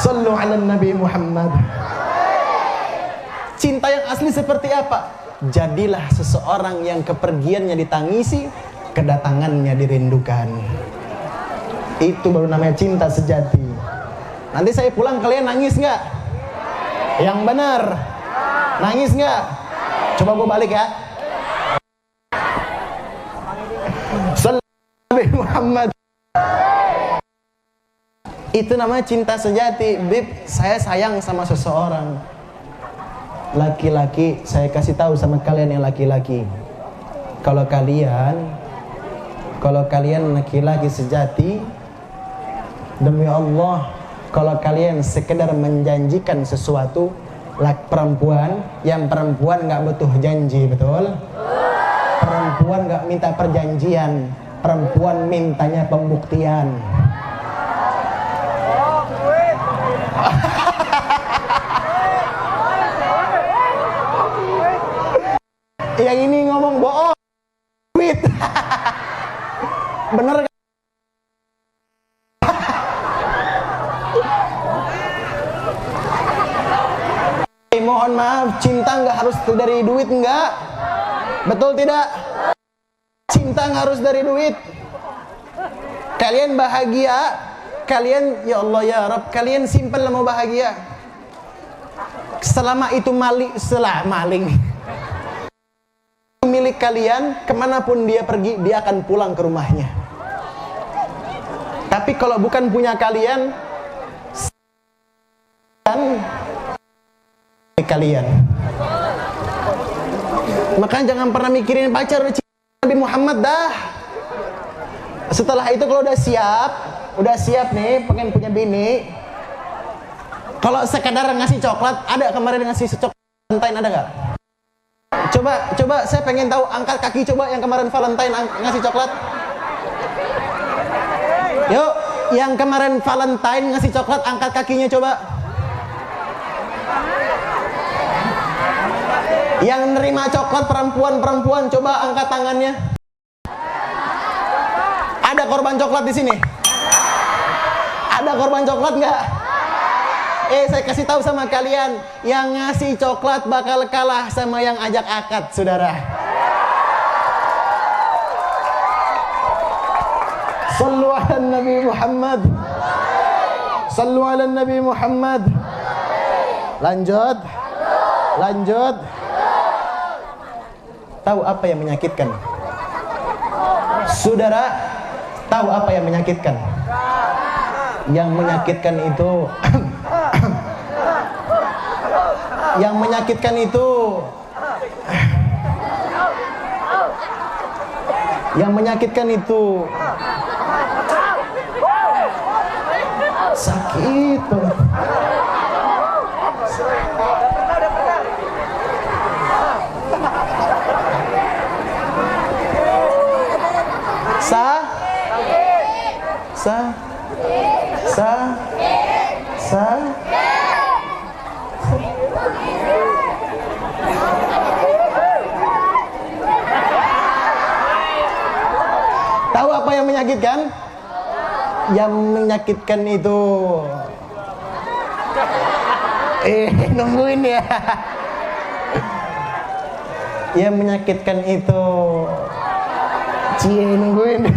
Sallu ala Nabi Muhammad. Cinta yang asli seperti apa? Jadilah seseorang yang kepergiannya ditangisi, kedatangannya dirindukan. Itu baru namanya cinta sejati. Nanti saya pulang, kalian nangis nggak? Yang benar. Nangis nggak? Coba gue balik ya. Sallallahu alaihi Muhammad. Itu namanya cinta sejati. Bib, saya sayang sama seseorang. Laki-laki, saya kasih tahu sama kalian yang laki-laki. Kalau kalian laki-laki sejati, demi Allah, kalau kalian sekedar menjanjikan sesuatu, perempuan nggak butuh janji, betul? Perempuan nggak minta perjanjian, perempuan mintanya pembuktian. Yang ini ngomong bohong, duit. Bener kan? Mohon maaf, cinta nggak harus dari duit, nggak? Betul tidak? Cinta nggak harus dari duit. Kalian bahagia, kalian ya Allah ya Rabb, kalian simpen lah mau bahagia. Selama itu maling milik kalian, kemanapun dia pergi, dia akan pulang ke rumahnya. Tapi kalau bukan punya kalian, kalian. Makanya jangan pernah mikirin pacar, Nabi Muhammad dah. Setelah itu kalau udah siap nih, pengen punya bini. Kalau sekadar ngasih coklat, ada kemarin ngasih coklat Valentine, ada nggak? Coba saya pengen tahu, angkat kaki coba yang kemarin Valentine ngasih coklat. Yuk, yang kemarin Valentine ngasih coklat, angkat kakinya coba. Yang nerima coklat perempuan, coba angkat tangannya. Ada korban coklat di sini? Ada korban coklat nggak? Saya kasih tahu sama kalian, yang ngasih coklat bakal kalah sama yang ajak akad, saudara. Sallu ala Nabi Muhammad. Sallu ala Nabi Muhammad. Lanjut. Lanjut. Tahu apa yang menyakitkan? Saudara, tahu apa yang menyakitkan? Yang menyakitkan itu yang menyakitkan itu yang menyakitkan itu sakit. Tahu apa yang menyakitkan? Yang menyakitkan itu nungguin ya. Yang menyakitkan itu nungguin.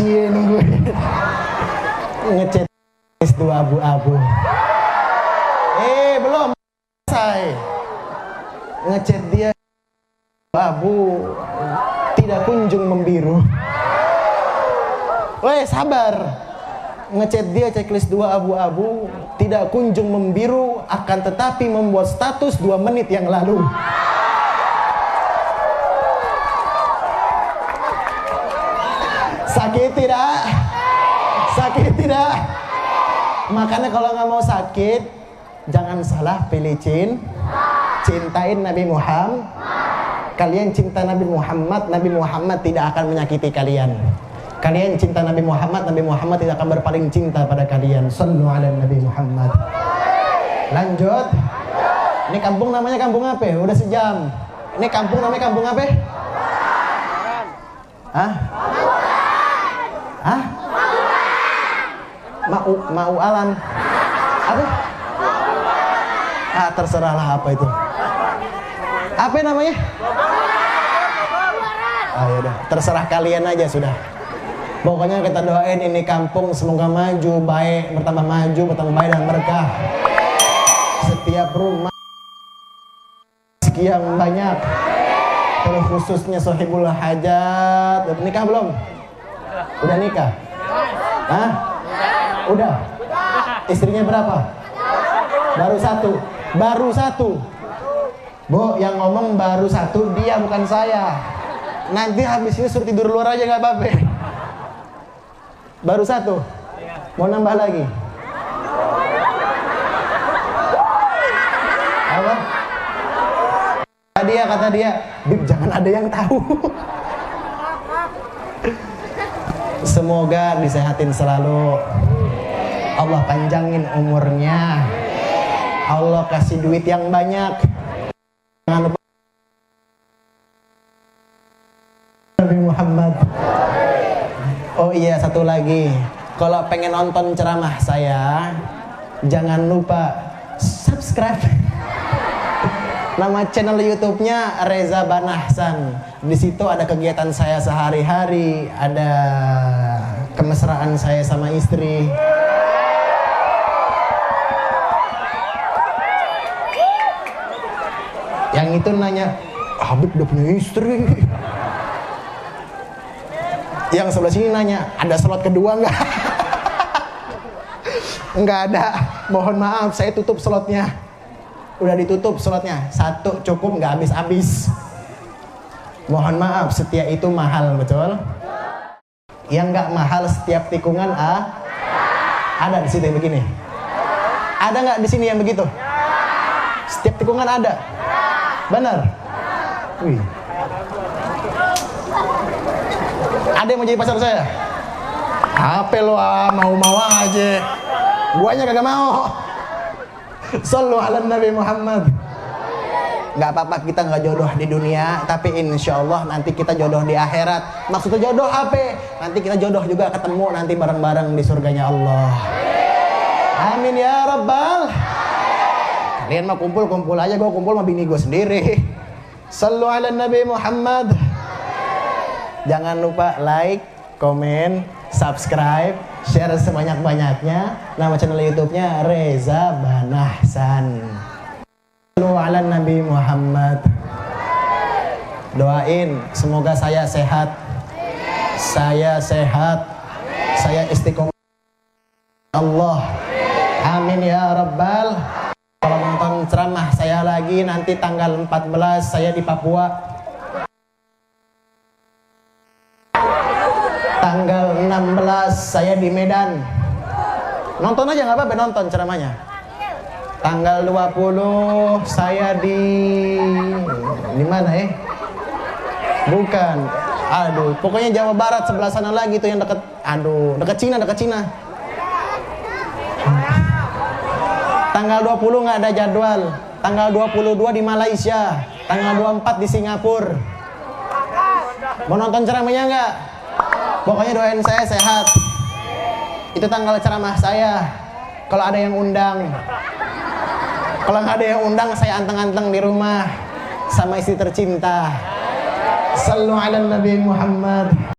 Nungguin. Ngechat dua abu-abu. Belum selesai. Ngechat dia abu, tidak kunjung membiru. Weh, sabar. Ngechat dia checklist 2 abu-abu, tidak kunjung membiru, akan tetapi membuat status 2 menit yang lalu. Sakit tidak? Sakit tidak? Makanya kalau nggak mau sakit, jangan salah pilih cintain Nabi Muhammad. Kalian cinta Nabi Muhammad tidak akan menyakiti kalian. Kalian cinta Nabi Muhammad tidak akan berpaling cinta pada kalian. Sallu ala Nabi Muhammad. Lanjut. Ini kampung namanya kampung apa? Udah sejam. Ini kampung namanya kampung apa? Mau alam. Apa? Terserahlah apa itu. Apa namanya? Ya udah, terserah kalian aja sudah. Pokoknya kita doain ini kampung semoga maju, baik, bertambah maju, bertambah baik dan berkah. Setiap rumah sekian banyak. Terus khususnya sohibul hajat. Udah nikah belum? Udah nikah? Udah. Istrinya berapa? Baru satu. Bu, yang ngomong baru 1 dia, bukan saya. Nanti habis ini suruh tidur luar aja gak apa-apa. Baru 1. Mau nambah lagi? Apa? Kata dia, Bib, jangan ada yang tahu. Semoga disehatin selalu. Allah panjangin umurnya. Allah kasih duit yang banyak. Jangan lupa Nabi Muhammad. Oh iya, satu lagi. Kalau pengen nonton ceramah saya, jangan lupa subscribe. Nama channel YouTube-nya Reza Banahsan. Di situ ada kegiatan saya sehari-hari, ada kemesraan saya sama istri. Yang itu nanya, Habib udah punya istri. Yang sebelah sini nanya, ada slot kedua nggak? Nggak ada. Mohon maaf, saya tutup slotnya. Udah ditutup slotnya. 1 cukup, nggak habis-habis. Mohon maaf, setia itu mahal, betul? Yang nggak mahal setiap tikungan ada di situ yang begini. Ada nggak di sini yang begitu? Setiap tikungan ada. Benar? Wih. Ada yang mau jadi pacar saya? Apa lo mau aja. Guanya kagak mau. Sallu ala Nabi Muhammad. Nggak apa-apa kita nggak jodoh di dunia, tapi insya Allah nanti kita jodoh di akhirat. Maksudnya jodoh apa? Nanti kita jodoh juga ketemu nanti bareng-bareng di surganya Allah. Amin ya Rabbal. Kalian mah kumpul-kumpul aja, gue kumpul sama bini gue sendiri. Sallu ala Nabi Muhammad. Jangan lupa like, komen, subscribe, share sebanyak-banyaknya. Nama channel YouTube-nya Reza Banahsan. Sallu ala Nabi Muhammad. Doain semoga saya sehat. Saya sehat. Saya istiqomah Allah. Amin ya Rabbal. Kalau nonton ceramah saya lagi nanti tanggal 14 saya di Papua. Tanggal 16 saya di Medan. Nonton aja nggak apa-apa, nonton ceramahnya. Tanggal 20 saya di mana ya? Bukan. Aduh, pokoknya Jawa Barat sebelah sana lagi tuh yang dekat. Aduh, dekat Cina. Tanggal 20 nggak ada jadwal. Tanggal 22 di Malaysia. Tanggal 24 di Singapura. Mau nonton ceramahnya nggak? Pokoknya doain saya sehat. Itu tanggal ceramah saya. Kalau ada yang undang. Kalau nggak ada yang undang, saya anteng-anteng di rumah sama istri tercinta. Sallu ala Nabi Muhammad.